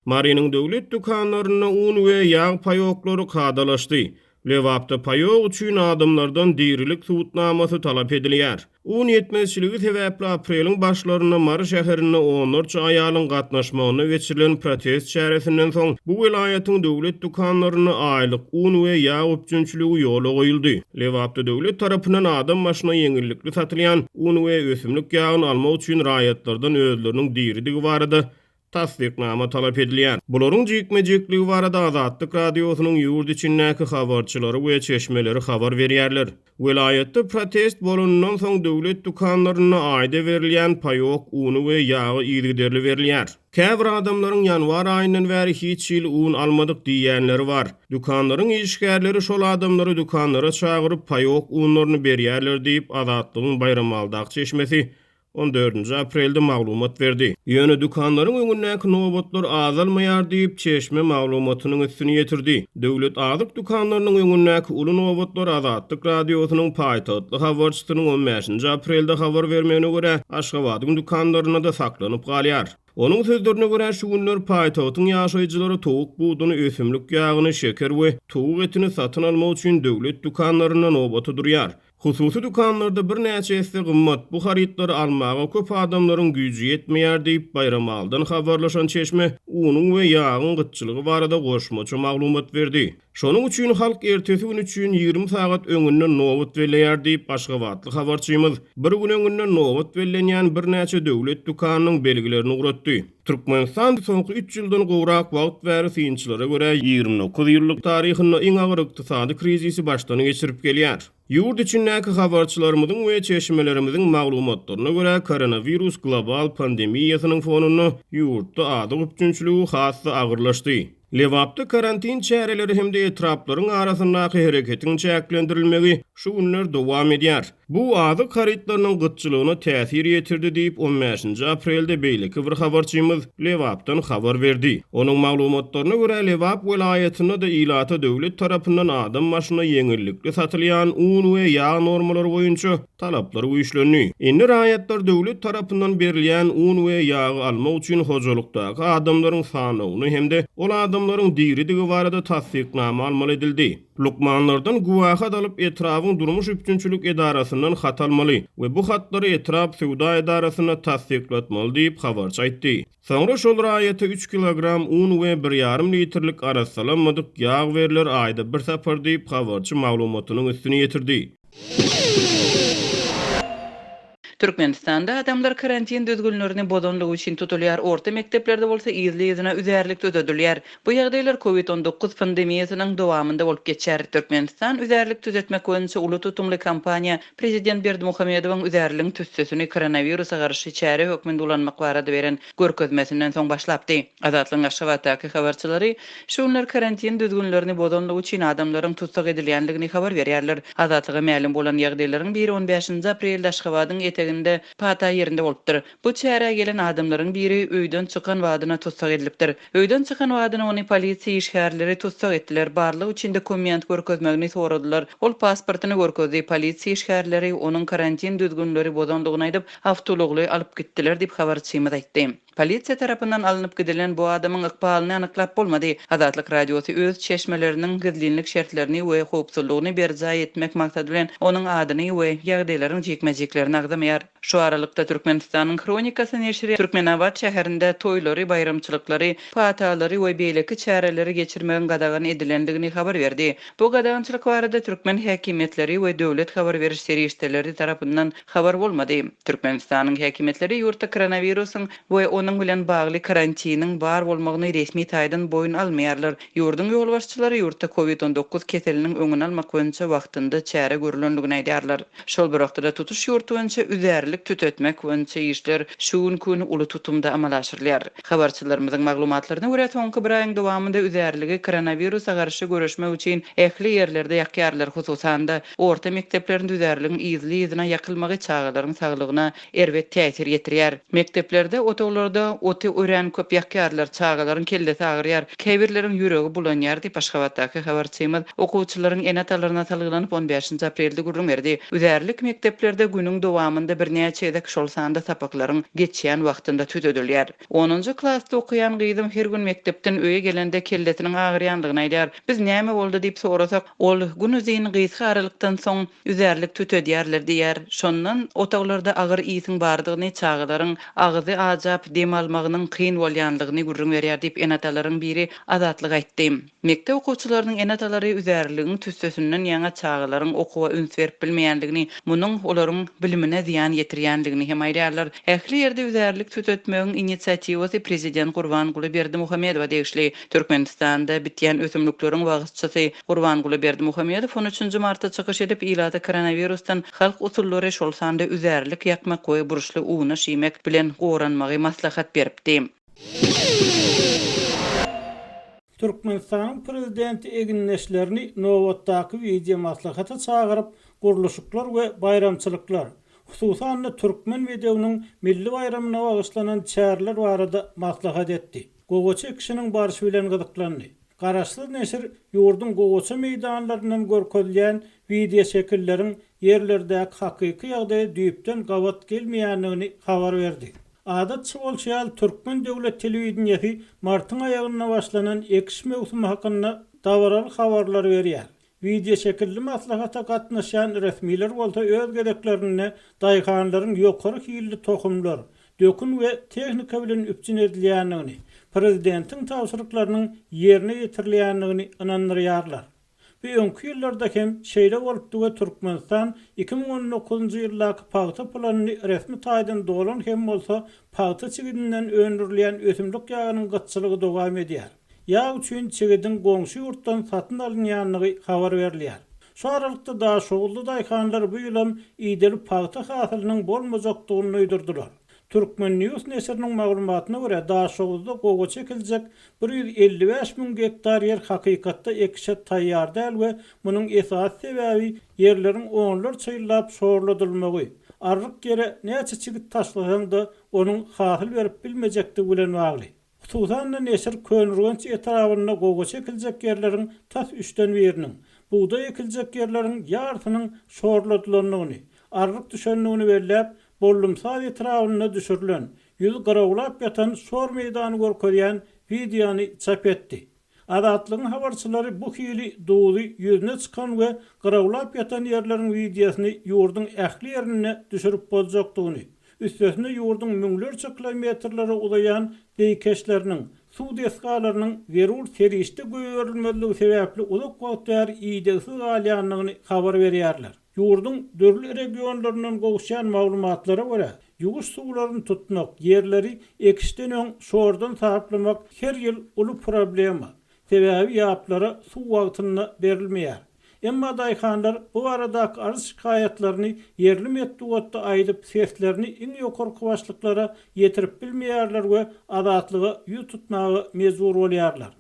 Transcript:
Marinin döwlet dukanlaryna un we ýağ paýoklary kadalaşdy. Lewapda paýok üçin adamlardan dirilik suwutnamasy talap edilýär. Un yetmezçiligi sebäpli aprelyň başlaryna Mary şäherine onlarça aýalyň gatnaşmagyna geçirilen protest çäresinden soň bu welaýatyň döwlet dukanlaryna aýlyk un we ýağ öpjünçiligi ýola goýuldy. Lewapda döwlet tarapyndan adam başyna ýeňillikli satylýan un we ösümlik ýagyny almak üçin raýatlardan özleriniň diridigi barada tasdiknama talap edilýär. Bularyň jekme-jekligi barada Azatlyk radiosynyň ýurt içindäki habarçylary we çeşmeleri habar berýärler. Welaýatda protest bolundan soň döwlet dukanlaryna aýda berilýän paýok uny we ýagy ýygyderli berilýär. Käbir adamlaryň ýanwar aýyndan bäri hiç ýyl un almadyk diýýänleri bar. Dukanlaryň işgärleri şol adamlary dukanlara çagyryp paýok unlaryny berýärler diýip Azatlygyň bayramaldaky çeşmesi 14 aprelde maglumat verdi. Ýöne dukanlaryň öňündäki nowbatlar azalmaýar diýip çeşme maglumatynyň üstüne ýetirdi. Döwlet azyk dukanlarynyň öňündäki uly nowbatlar Azatlyk radiosynyň paýtatly habarçysynyň 15 aprelde habar bermegine görä Aşgabatyň dukanlaryna da saklanyp galýar. Onun sözlerine göre şu günler paýtagyň ýaşaýjylary towuk buğduny, ösümlik ýagyny, şeker we towuk etini satyn almak üçin döwlet dukanlaryna nowbata durýar. Hususy dukanlarda bir näçe esse gymmat bu harytlary almaga köp adamlaryň güýji ýetmeýär diýip bayramaldan habarlaşan çeşme unyň we ýagyň gytçylygy barada goşmaça maglumat berdi. Şonuň üçin halk ertesi gün üçin 20 sagat öňünden nowbat berýär diýip Aşgabatly habarçymyz bir gün öňünden nowbat berilýän bir näçe döwlet dukanynyň belgilerini uratdy. Türkmenistan soňky 3 ýyldan gowrak wagt bäri synçylara görä 29 ýyllyk taryhyny iň agyr ykdysady krizisi başdan geçirip gelýär. Ýurt içindäki habarçylarymyzyň we çeşmelerimiziň maglumatlaryna görä koronavirus global pandemiýasynyň fonuny ýurtda ady öpjünçiligi hasy agyrlaşdy. Lewapda karantin çäreleri hemde etraplaryň arasyndaky hereketiň çäklendirilmegi şu günler dowam edýär. Bu azyk harytlarynyň gytçylygyna täsir ýetirdi diýip 15 aprelde beýleki bir habarçymyz Lewapdan habar berdi. Onuň maglumatlaryna görä Lewap welaýatyna da ilata döwlet tarapyndan adam başyna ýeňillikli satylýan un we ýağ normalary boýunça talaplar güýçlenýär. Indi raýatlar döwlet tarapyndan berilýän un we ýagy almak üçin hojalykdaky adamlaryň sanawyny hemde ol adamlaryň diridigi barada tasdiknama almaly edildi. Lukmanlardan guwahat alyp etrabyň durmuş üpjünçilik edarasynyň hat almaly we bu hatlary etrap sewda edarasyna tasdiklatmaly diýip habarçy aýtdy. Soňra şol raýata 3 kilogram un we 1,5 litrlik arasalanmadyk ýağ veriler aýda bir sapar diýip habarçy maglumatynyň üstüne ýetirdi. Türkmenistanda adamlar karantin düzgünlerini bodonluğu için tutulýar. Orta mekteplerde bolsa ýyzyna üzerlik tüzedilýär. Bu ýagdaýlar COVID-19 pandemiýasynyň dowamynda bolup geçer. Türkmenistan üzerlik tüzetmek boýunça uly tutumly kampaniýa Prezident Berdimuhamedowyň üzerligiň tüssesini koronawirusa garşy çäre hökmünde ulanmak barada beren görkezmesinden soň başlapdy. Azatlyň Aşgabatdaky habarçylary şu günler karantin düzgünlerini bodonluğu için adamlaryň tutsak edilýändigini habar berýärler. Azatlyga ma'lum bolan ýagdaýlaryň biri 15 aprelde Aşgabatyň pata yerinde bolupdyr. Bu çäre gelen adamlaryň biri öýden çykan wadyna tutsak edilipdir. Öýden çykan wadyna ony polisiýa işgärleri tutsak etdiler. Barlyk içinde komment görkezmegini soradylar. Ol pasportyny görkezdi. Polisiýa işgärleri onuň karantin düzgünleri bodonlygyny aýdyp awtologly alyp gitdiler diýip habarçymyz aýtdy. Polisiýa tarapyndan alınıp gidilen bu adamyň ykbalyny anyklap bolmady. Azatlyk radiosy öz çeşmeleriniň gizlilik şertlerini we howpsuzlygyny berja etmek maksady bilen onuň adyny we ýagdaýlaryň jekmejeklerini agdamaýar. Şu aralykda Türkmenistanyň kronikasy neşri Türkmenawat şäherinde toýlary, bayramçylyklary, patalary we beýleki çäreleri geçirmegen gadagan edilendigini habar berdi. Bu gadagançylyk barada Türkmen häkimetleri we döwlet habar beriş serişdeleri tarapyndan habar bolmady. Türkmenistanyň häkimetleri ýurtda koronawirusyň we onuň bilen bagly karantiniň bar bolmagyny resmi taýdan boyun almaýarlar. Ýurdun ýolbaşçylary ýurtda COVID-19 keseliniň öňüni almak boýunça wagtynda çäre görülendigini aýdýarlar. Şol bir wagtda tutuş ýurt boýunça üzerlik tütetmek boýunça işler şu gün uly tutumda amal aşyrylýar. Habarçylarymyzyň maglumatlaryna görä soňky bir aýyň dowamynda üzerligi koronawirusa garşy görüşmek üçin ähli ýerlerde ýakýarlar, hususanda orta mekteplerin üzerligin ýyzyna ýakylmagy çağalaryň saglygyna erbet täsir ýetirýär. Mekteplerde otoglarda oty ören köp ýakýarlar, çağalaryň kellesi agyryar, käbirleriň ýüregi bulanýar diýip Aşgabatdaky habarçymyz okuwçylaryň enatalaryna salgylanyp 15 aprelde gurrun berdi. Üzerlik mekteplerde günüň dowamynda Türkmenistanda bir näçe edek şol sanda sapaklaryň geçýän wagtynda tütödülýär. 10-njy klassda okuyan gyzym her gün mektepden öýe gelende kelletiniň agyrýandygyny aýdýar. Biz näme boldy diýip sorasak, ol gün üzin gyzga aralykdan soň üzerlik tütödýärler diýär. Şondan otaglarda agyr iýsiň bardygyny çağılaryň agyzy ajap dem almagynyň kyn bolýandygyny gurrun berýär diýip enatalaryň biri azatlyk aýtdy. Mektep okuwçylarynyň enatalary üzerligiň tüssesinden ýa çağılaryň okuwa üns berip bilmeýändigini, munyň olaryň bilimine ziýan ýetirýändigini hem aýdýarlar. Ähli ýerde üzerlik tütötmegiň inisiatiwasy prezident Gurbanguly Berdimuhammedow degişli Türkmenistanda bitýän ösümlikleriň wagtçysy Gurbanguly Berdimuhammedow 13-nji martda çykyş edip ilada koronavirusdan halk usullary şol sanda üzerlik ýakmak we buruşly uğuna şiýmek bilen goranmagy maslahat beripdi. Türkmenistan prezidenti Egin Neşlerini Nowatdaky video maslahata çağırıp guruluşyklar we bayramçylyklar, hususan Türkmen videonuň milli bayramyna bagyşlanan çäherler barada maslahat etdi. Gogoça kişiniň barşy bilen gyzyklandy. Garaşly neşir ýurdun gogoça meýdanlaryndan görkezilýän video şekilleriň yerlerdäki hakyky ýagdaýy düýpden gawat gelmeýändigini habar berdi. Adatçy bolşýal Türkmen döwlet telewizionyasy martyň aýagyna başlanan ekiş mewsumi hakynda dawaraly habarlar berýär. Video şekilli maslahata gatnaşan resmiler bolsa öz gereklerini daýkanlaryň ýokary hilli tohumlar, dökün we tehnika bilen üpçün edilýändigini, prezidentiň tawsyrlyklarynyň ýerine ýetirilýändigini inandyrýarlar. Öňkü ýyllarda hem şeýle bolupdy we Türkmenistan 2019-njy ýyllaky paýta planyny resmi taýdan dolan hem bolsa paýta çigidinden öndürilýän ösümlik ýagynyň gıtçylygy dowam edýär. Ýa üçin çigidin goňşy ýurtdan satyn alınýanlygy habar berilýär. Şu aralykda da şowully daýkanlar bu ýylam iýdeli paýta hasylynyň bolmajakdygyny öýdürdiler. Türkmen News nesirinin maglumatyna görä Daşowuzda gogo çekiljek 155.000 hektar yer hakykatda ekişe taýýar däl we munyň esas sebäbi yerleriň oňlar çyýlap sorladylmagy. Arryk yere näçe çigit taşlasaň-da onuň hasyl berip bilmejekdi bilen bagly. Hususan nesir könürgenç etrawyna gogo çekiljek yerleriň tas 3den biriniň, buğday ekiljek yerleriň ýartynyň sorladylanlygyny, arryk düşenligini belläp bollumsal etrawyna düşürilen, ýüz garawlap ýatan sor meýdany görkezýän videony çap etdi. Adatlygyň habarçylary bu hili doly ýüzüne çykan we garawlap ýatan ýerleriň videosyny ýurdun ähli ýerine düşürip boljakdygyny, üstesine ýurdun müňlerçe kilometrlere ulayan beýkeşleriniň, suw deskalarynyň zerur serişde göýerilmezligi sebäpli uzak wagtlar iýdegsiz galýanlygyny habar berýärler. Ýurdun dörli regionlaryndan gowşan maglumatlara görä, ýuguş suwlaryny tutmak, yerleri ekişden öň şordan tapaplamak her ýyl uly problema. Sebäbi ýaplara suw wagtyna berilmeýär. Emma daýkanlar bu aradaky arz şikaýatlaryny yerli medeniýetde aýdyp seslerini iň ýokarky başlyklara ýetirip bilmeýärler we adatlyga ýut tutmagy mezbur bolýarlar.